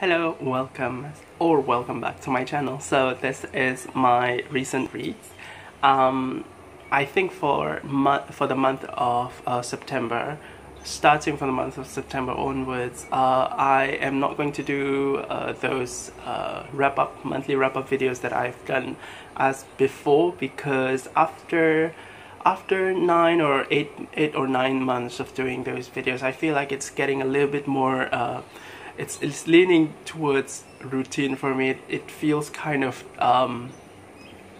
Hello, welcome back to my channel. So this is my recent reads. I think for the month of September, starting from the month of September onwards, I am not going to do those monthly wrap-up videos that I've done as before, because after 8 or 9 months of doing those videos, I feel like it's getting a little bit more it's leaning towards routine for me. It feels kind of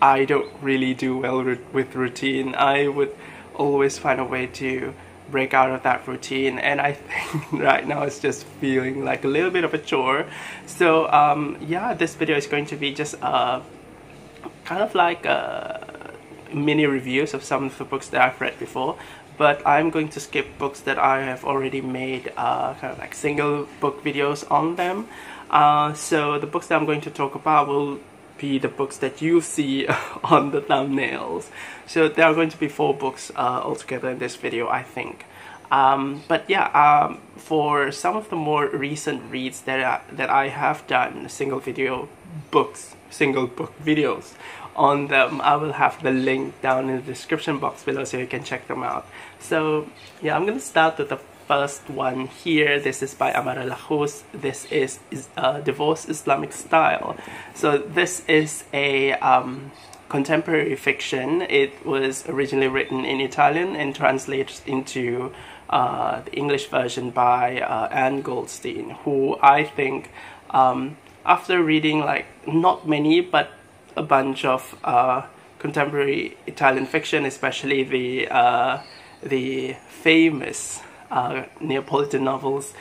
I don't really do well with routine. I would always find a way to break out of that routine, and I think right now it's just feeling like a little bit of a chore. So yeah, this video is going to be just kind of like mini reviews of some of the books that I've read before, but I'm going to skip books that I have already made kind of like single book videos on them. So the books that I'm going to talk about will be the books that you see on the thumbnails. So there are going to be 4 books altogether in this video, I think. But yeah, for some of the more recent reads that I have done single book videos on them, I will have the link down in the description box below so you can check them out. So yeah, I'm gonna start with the first one here. This is by Amara Lakhous. This is Divorce Islamic Style. So this is a contemporary fiction. It was originally written in Italian and translated into the English version by Goldstein, who I think after reading like not many but a bunch of contemporary Italian fiction, especially the famous Neapolitan novels,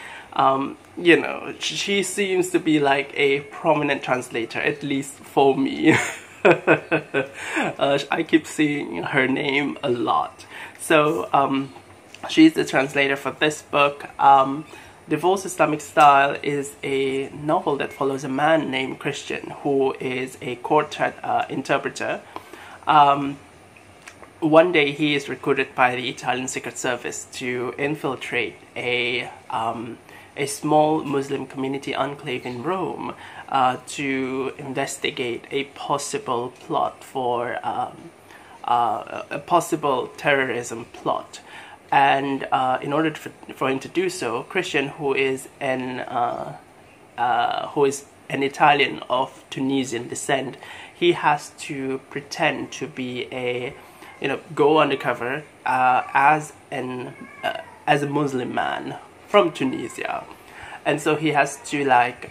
you know, she seems to be like a prominent translator, at least for me. I keep seeing her name a lot. So she's the translator for this book. Divorce Islamic Style is a novel that follows a man named Christian, who is a court interpreter. One day he is recruited by the Italian Secret Service to infiltrate a small Muslim community enclave in Rome to investigate a possible plot for a possible terrorism plot. And in order for him to do so, Christian, who is an Italian of Tunisian descent, he has to pretend to be go undercover as a Muslim man from Tunisia, and so he has to like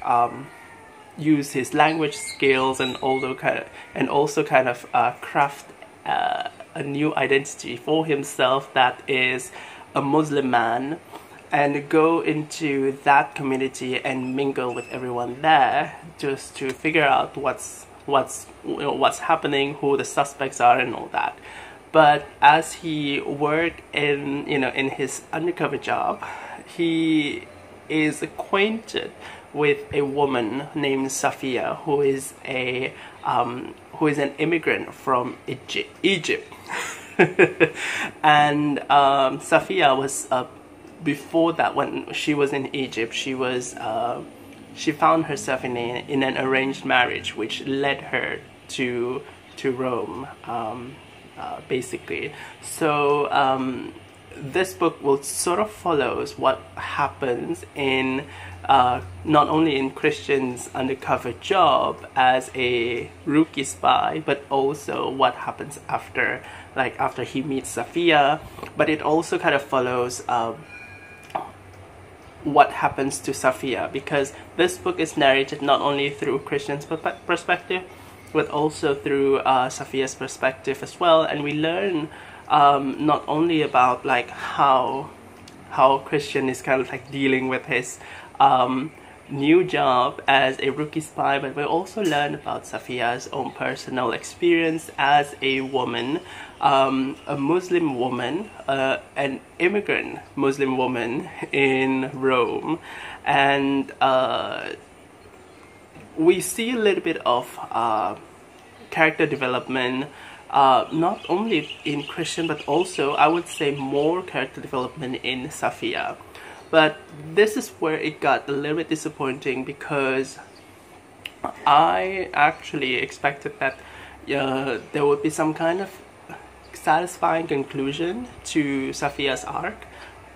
use his language skills and also kind of craft a new identity for himself that is a Muslim man, and go into that community and mingle with everyone there just to figure out what's happening, who the suspects are, and all that. But as he worked in his undercover job, he is acquainted with a woman named Safia, who is an immigrant from Egypt. And Safia was before that, when she was in Egypt, she found herself in an arranged marriage, which led her to Rome, basically. So this book will sort of follows what happens in not only in Christian's undercover job as a rookie spy, but also what happens after he meets Safia. But it also kind of follows what happens to Safia, because this book is narrated not only through Christian's perspective, but also through Safia's perspective as well. And we learn not only about like how Christian is kind of like dealing with his new job as a rookie spy, but we also learn about Safia's own personal experience as a woman, a Muslim woman, an immigrant Muslim woman in Rome. And we see a little bit of character development, not only in Christian, but also I would say more character development in Safia. But this is where it got a little bit disappointing, because I actually expected that there would be some kind of satisfying conclusion to Safia's arc.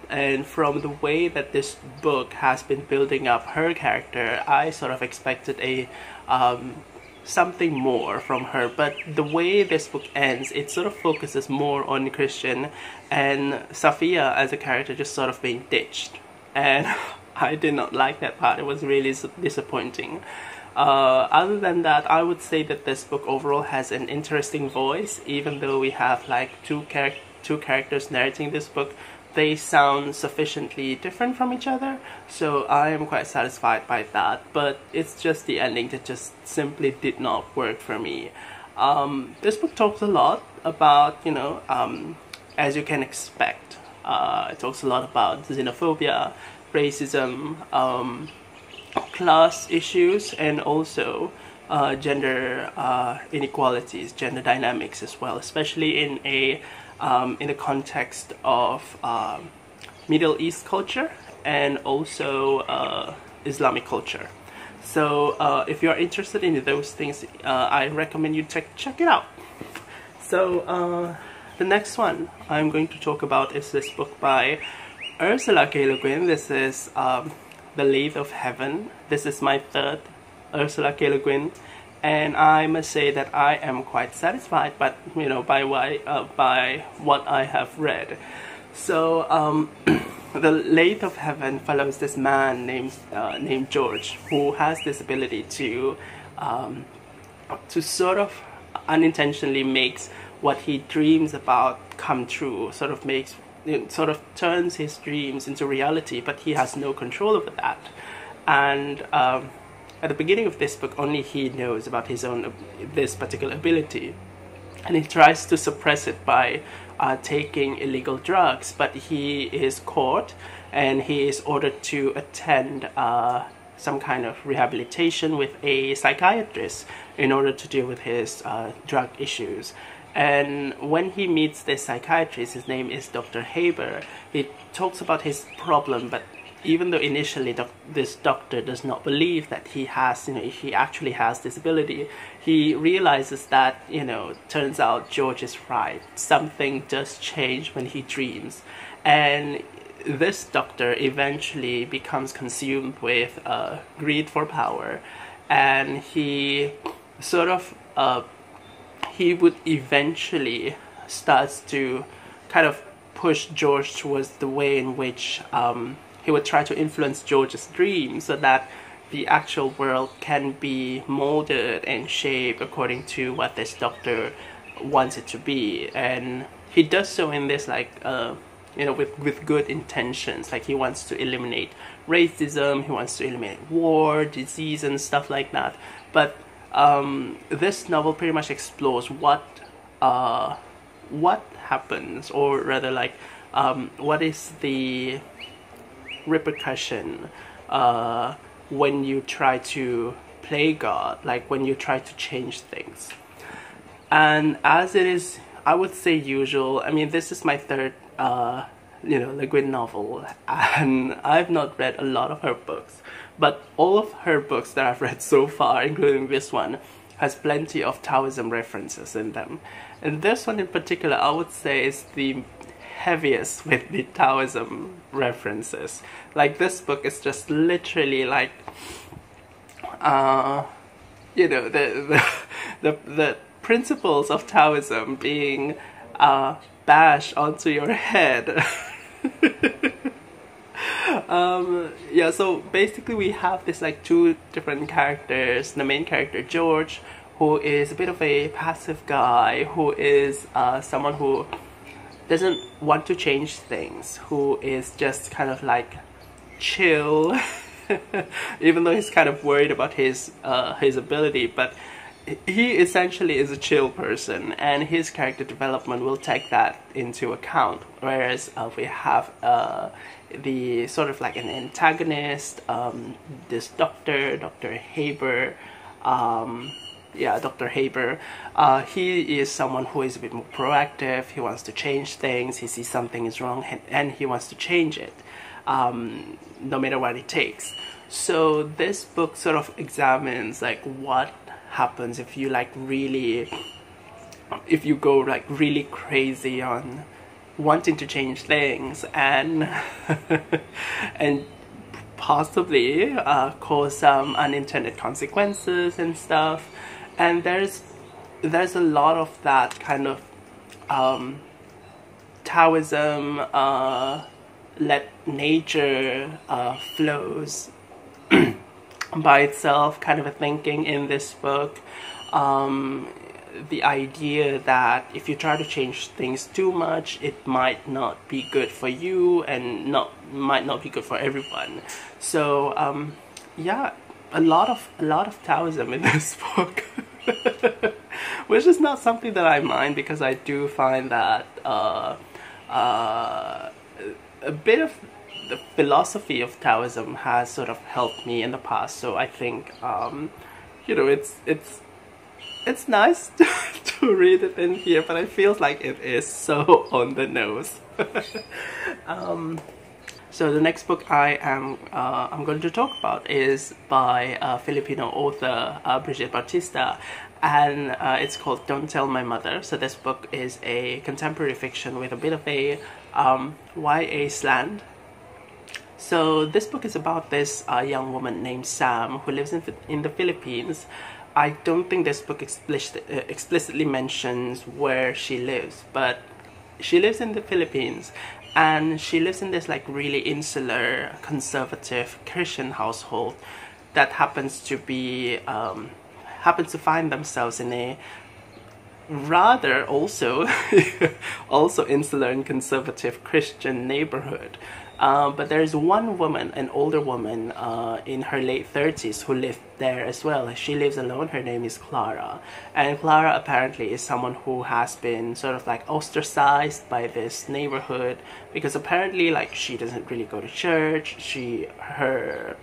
And from the way that this book has been building up her character, I sort of expected a something more from her. But the way this book ends, it sort of focuses more on Christian, and Safia as a character just sort of being ditched. And I did not like that part. It was really disappointing. Other than that, I would say that this book overall has an interesting voice. Even though we have like two characters narrating this book, they sound sufficiently different from each other, so I am quite satisfied by that. But it's just the ending that just simply did not work for me. This book talks a lot about, you know, as you can expect. It talks a lot about xenophobia, racism, class issues, and also gender inequalities, gender dynamics as well, especially in the context of Middle East culture and also Islamic culture. So if you're interested in those things, I recommend you check it out. So the next one I'm going to talk about is this book by Ursula K. Le Guin. This is The Lathe of Heaven. This is my third Ursula K. Le Guin, and I must say that I am quite satisfied, but you know, by what I have read. So The Lathe of Heaven follows this man named George, who has this ability to sort of unintentionally makes what he dreams about come true. Sort of turns his dreams into reality, but he has no control over that. And at the beginning of this book, only he knows about this particular ability, and he tries to suppress it by taking illegal drugs. But he is caught, and he is ordered to attend some kind of rehabilitation with a psychiatrist in order to deal with his drug issues. And when he meets this psychiatrist, his name is Dr. Haber, he talks about his problem. But even though initially this doctor does not believe that he actually has this ability, he realizes that, you know, turns out George is right. Something does change when he dreams. And this doctor eventually becomes consumed with greed for power, and he sort of he would eventually starts to kind of push George towards the way in which he would try to influence George's dreams, so that the actual world can be molded and shaped according to what this doctor wants it to be. And he does so in this you know, with good intentions. Like, he wants to eliminate racism, he wants to eliminate war, disease, and stuff like that. But this novel pretty much explores what happens, or rather, like, what is the repercussion when you try to play God, like when you try to change things. And as it is, I would say, usual, I mean, this is my third you know, Le Guin novel, and I've not read a lot of her books, but all of her books that I've read so far, including this one, has plenty of Taoism references in them. And this one in particular, I would say, is the heaviest with the Taoism references. Like, this book is just literally like, you know, the principles of Taoism being bashed onto your head. Yeah, so basically we have this like two different characters. The main character, George, who is a bit of a passive guy, who is someone who doesn't want to change things, who is just kind of like chill, even though he's kind of worried about his ability, but he essentially is a chill person, and his character development will take that into account. Whereas we have the sort of like an antagonist, this Dr. Haber. Yeah, Dr. Haber. He is someone who is a bit more proactive. He wants to change things. He sees something is wrong, and he wants to change it. no matter what it takes. So this book sort of examines like what happens if you like really, if you go like really crazy on wanting to change things and and possibly cause some unintended consequences and stuff. And there's a lot of that kind of Taoism, let nature flows by itself kind of a thinking in this book. The idea that if you try to change things too much, it might not be good for you and might not be good for everyone. So yeah, a lot of Taoism in this book, which is not something that I mind, because I do find that a bit of the philosophy of Taoism has sort of helped me in the past. So I think you know, it's nice to read it in here, but it feels like it is so on the nose. So the next book I'm going to talk about is by Filipino author Brigitte Bautista, and it's called Don't Tell My Mother. So this book is a contemporary fiction with a bit of a YA slant. So this book is about this young woman named Sam who lives in the Philippines. I don't think this book explicitly mentions where she lives, but she lives in the Philippines, and she lives in this like really insular, conservative Christian household that happens to find themselves in a rather also insular and conservative Christian neighborhood. But there's one woman, an older woman in her late 30s, who lived there as well. She lives alone. Her name is Clara. And Clara apparently is someone who has been sort of like ostracized by this neighborhood, because apparently like she doesn't really go to church. Her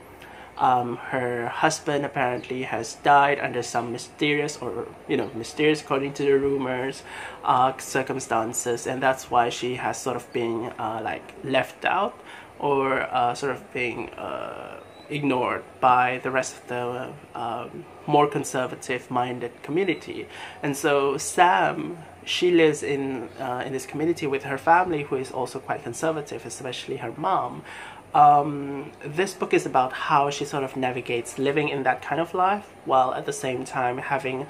husband apparently has died under some mysterious, or mysterious according to the rumors, circumstances, and that's why she has sort of been like left out, or sort of being ignored by the rest of the more conservative minded community. And so Sam, she lives in this community with her family, who is also quite conservative, especially her mom. This book is about how she sort of navigates living in that kind of life, while at the same time having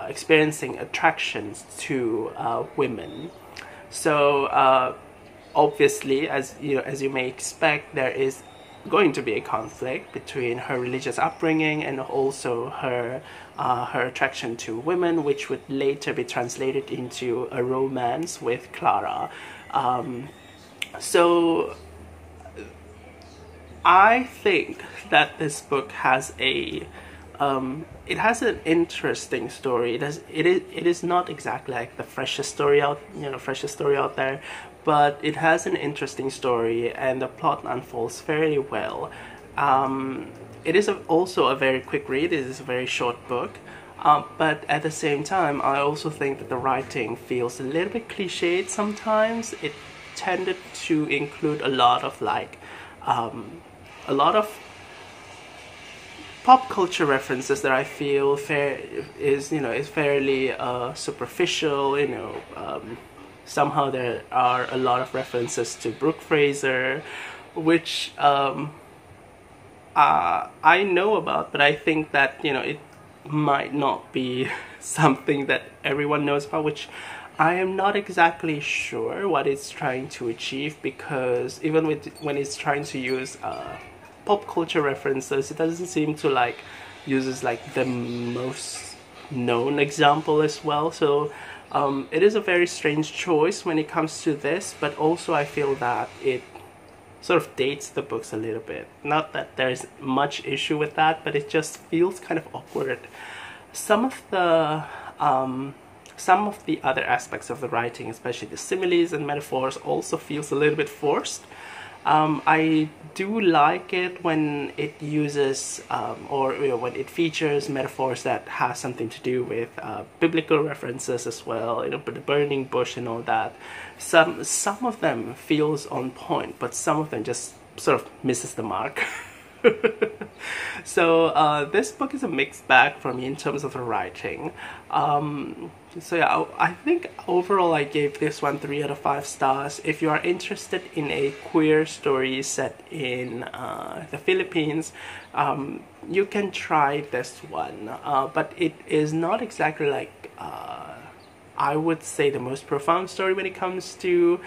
experiencing attractions to women. So obviously, as you may expect, there is going to be a conflict between her religious upbringing and also her attraction to women, which would later be translated into a romance with Clara. So I think that this book has it has an interesting story. It is not exactly like the freshest story out there, but it has an interesting story, and the plot unfolds fairly well. It is also a very quick read. It is a very short book. But at the same time, I also think that the writing feels a little bit cliched sometimes. It tended to include a lot of pop culture references that I feel is fairly superficial. Somehow there are a lot of references to Brooke Fraser, which I know about, but I think that it might not be something that everyone knows about, which I am not exactly sure what it's trying to achieve, because even when it's trying to use pop culture references, it doesn't seem to uses the most known example as well. So it is a very strange choice when it comes to this, but also I feel that it sort of dates the books a little bit. Not that there's much issue with that, but it just feels kind of awkward. Some of the other aspects of the writing, especially the similes and metaphors, also feels a little bit forced. I do like it when it uses or when it features metaphors that has something to do with biblical references as well, the burning bush and all that. Some of them feels on point, but some of them just sort of misses the mark. So this book is a mixed bag for me in terms of the writing. So yeah, I think overall I gave this one 3 out of 5 stars. If you are interested in a queer story set in the Philippines, you can try this one. But it is not exactly like, I would say, the most profound story when it comes to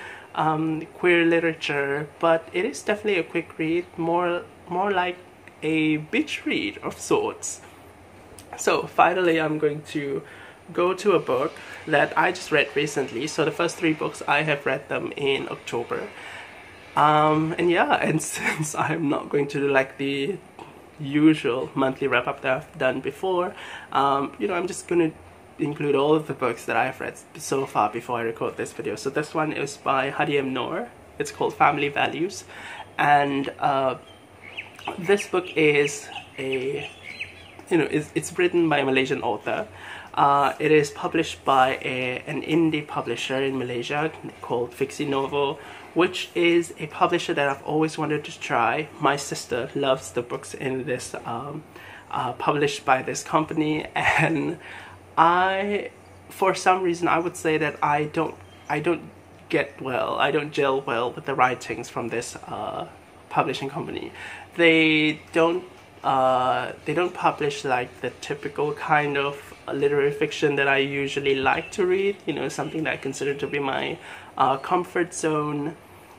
queer literature, but it is definitely a quick read, more like a beach read of sorts. So finally I'm going to go to a book that I just read recently. So the first 3 books, I have read them in October. And yeah, and since I'm not going to do like the usual monthly wrap-up that I've done before, I'm just going to include all of the books that I've read so far before I record this video. So this one is by Hadi. It's called Family Values, and this book is it's written by a Malaysian author. It is published by an indie publisher in Malaysia called Fiksi Novel, which is a publisher that I've always wanted to try. My sister loves the books in this published by this company, and for some reason I would say that I don't gel well with the writings from this publishing company. They don't publish like the typical kind of literary fiction that I usually like to read, something that I consider to be my comfort zone.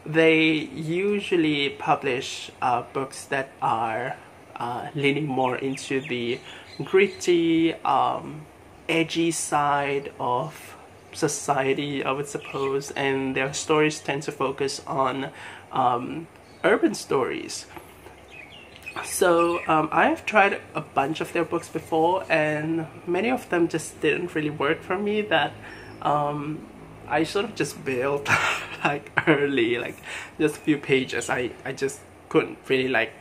They usually publish books that are leaning more into the gritty, edgy side of society, I would suppose, and their stories tend to focus on urban stories. So I have tried a bunch of their books before, and many of them just didn't really work for me. That I sort of just bailed like early, like just a few pages. I just couldn't really like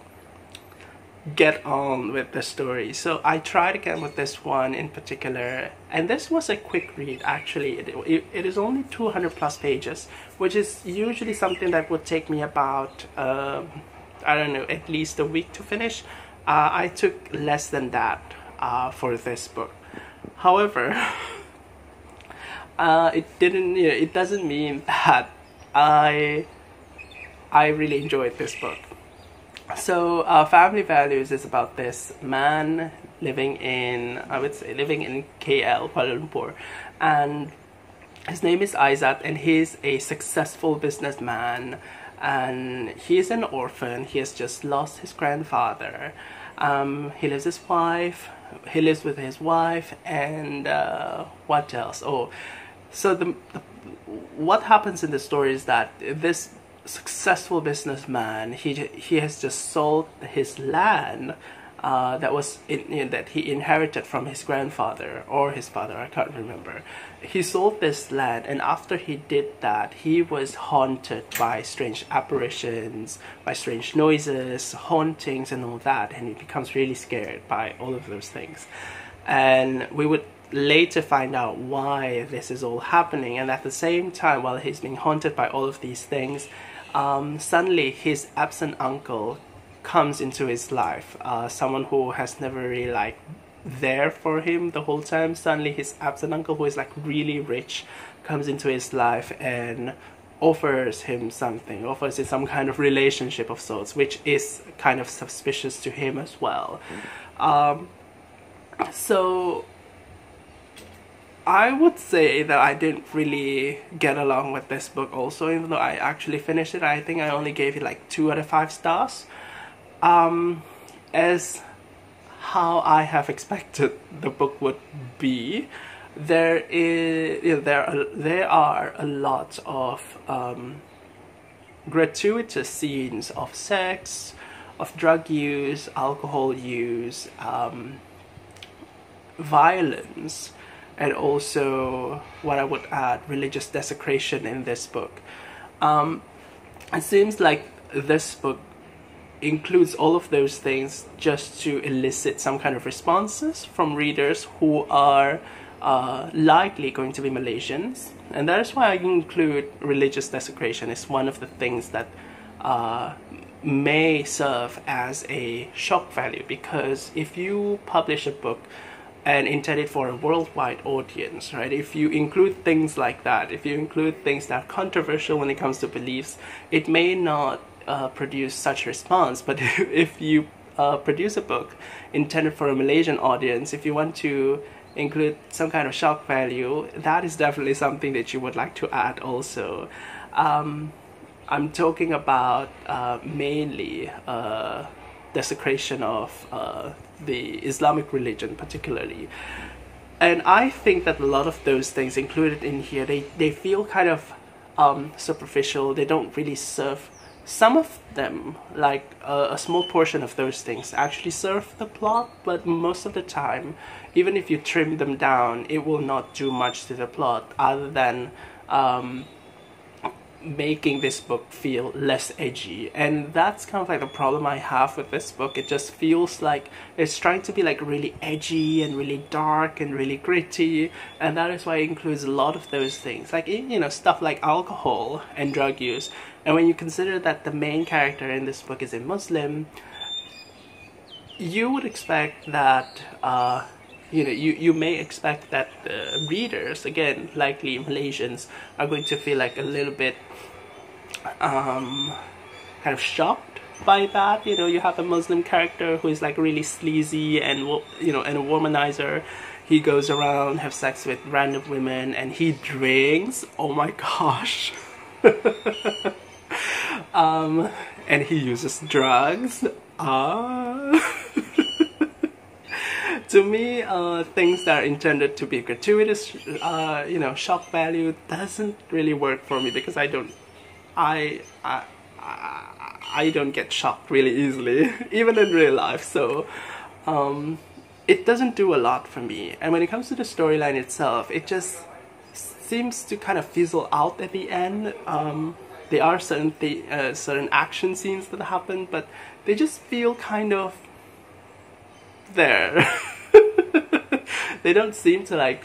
get on with the story. So I tried again with this one in particular, and this was a quick read actually. It is only 200 plus pages, which is usually something that would take me about I don't know, at least a week to finish. I took less than that for this book. However, it doesn't mean that I really enjoyed this book. So Family Values is about this man living in KL, Kuala Lumpur, and his name is Aizat, and he's a successful businessman, and he's an orphan. He has just lost his grandfather. He lives with his wife, and what else? Oh, so what happens in the story is that this successful businessman, he has just sold his land that he inherited from his grandfather or his father, I can't remember. He sold this land, and after he did that, he was haunted by strange apparitions, by strange noises, hauntings and all that, and he becomes really scared by all of those things. And we would later find out why this is all happening. And at the same time, while he's being haunted by all of these things, suddenly his absent uncle comes into his life, someone who has never really there for him the whole time. Suddenly his absent uncle, who is really rich, comes into his life and offers him some kind of relationship of sorts, which is kind of suspicious to him as well. So I would say that I didn't really get along with this book also, even though I actually finished it. I think I only gave it 2 out of 5 stars. As how I have expected the book would be, there are a lot of gratuitous scenes of sex, of drug use, alcohol use, violence, and also, what I would add, religious desecration in this book. It seems like this book includes all of those things just to elicit some kind of responses from readers who are likely going to be Malaysians. And that is why I include religious desecration as one of the things that may serve as a shock value, because if you publish a book and intend it for a worldwide audience, right, if you include things like that, if you include things that are controversial when it comes to beliefs, it may not produce such response. But if you produce a book intended for a Malaysian audience, if you want to include some kind of shock value, that is definitely something that you would like to add also. I'm talking about mainly desecration of the Islamic religion particularly. And I think that a lot of those things included in here, they feel kind of superficial. They don't really serve. Some of them, like a small portion of those things, actually serve the plot, but most of the time, even if you trim them down, it will not do much to the plot other than making this book feel less edgy. And that's kind of like the problem I have with this book. It just feels like it's trying to be like really edgy and really dark and really gritty, and that is why it includes a lot of those things, like, you know, stuff like alcohol and drug use. And when you consider that the main character in this book is a Muslim, you would expect that you know, you may expect that the readers, again, likely Malaysians, are going to feel like a little bit kind of shocked by that. You know, you have a Muslim character who is like really sleazy and, you know, and a womanizer. He goes around, have sex with random women, and he drinks. Oh my gosh. And he uses drugs. To me, things that are intended to be gratuitous, you know, shock value, doesn't really work for me, because I don't get shocked really easily, even in real life. So it doesn't do a lot for me. And when it comes to the storyline itself, it just seems to kind of fizzle out at the end. There are certain action scenes that happen, but they just feel kind of there. They don't seem to like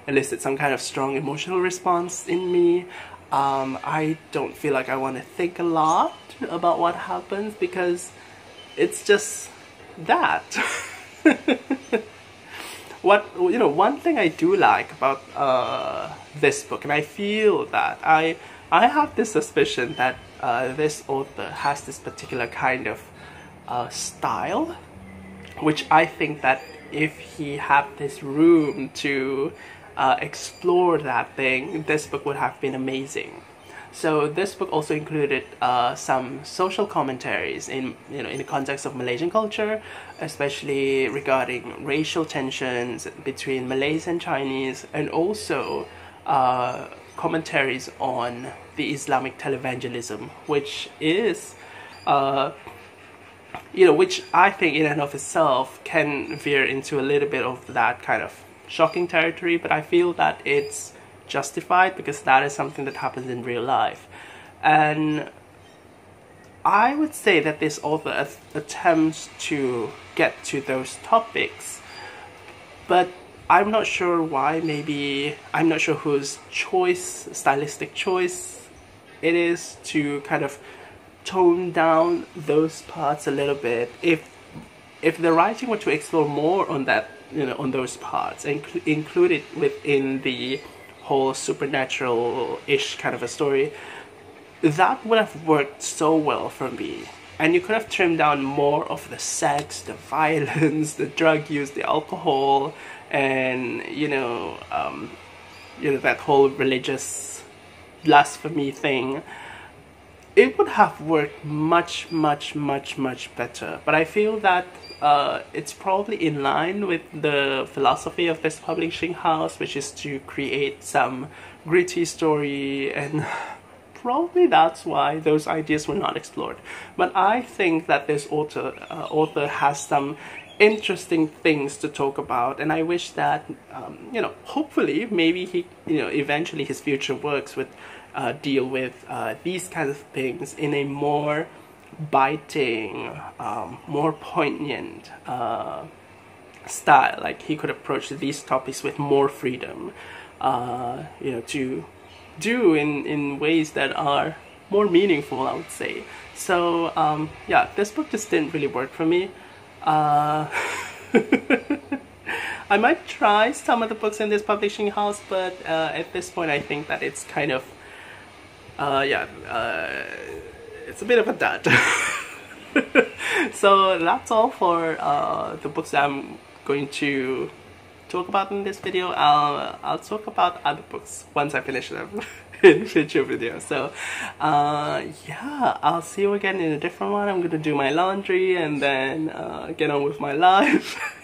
elicit some kind of strong emotional response in me. I don't feel like I want to think a lot about what happens, because it's just that. One thing I do like about this book, and I feel that I have this suspicion that this author has this particular kind of style, which I think that if he had this room to explore that thing, this book would have been amazing. So this book also included some social commentaries in the context of Malaysian culture, especially regarding racial tensions between Malays and Chinese, and also commentaries on the Islamic televangelism, which is which I think in and of itself can veer into a little bit of that kind of shocking territory, but I feel that it's justified because that is something that happens in real life. And I would say that this author attempts to get to those topics, but I'm not sure why. Maybe I'm not sure whose stylistic choice it is to kind of tone down those parts a little bit. If the writing were to explore more on that, on those parts, and include it within the whole supernatural-ish kind of a story, that would have worked so well for me. And you could have trimmed down more of the sex, the violence, the drug use, the alcohol, and that whole religious blasphemy thing. It would have worked much better. But I feel that it's probably in line with the philosophy of this publishing house, which is to create some gritty story, and probably that's why those ideas were not explored. But I think that this author has some interesting things to talk about, and I wish that hopefully maybe he eventually his future works would deal with these kinds of things in a more biting, more poignant style. Like he could approach these topics with more freedom, you know, to do in ways that are more meaningful, I would say. So yeah, this book just didn't really work for me. I might try some of the books in this publishing house, but at this point I think that it's kind of yeah, it's a bit of a dud. So that's all for the books that I'm going to talk about in this video. I'll talk about other books once I finish them in future videos. So yeah, I'll see you again in a different one. I'm gonna do my laundry and then get on with my life.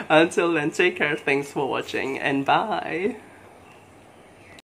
Until then, take care, thanks for watching, and bye!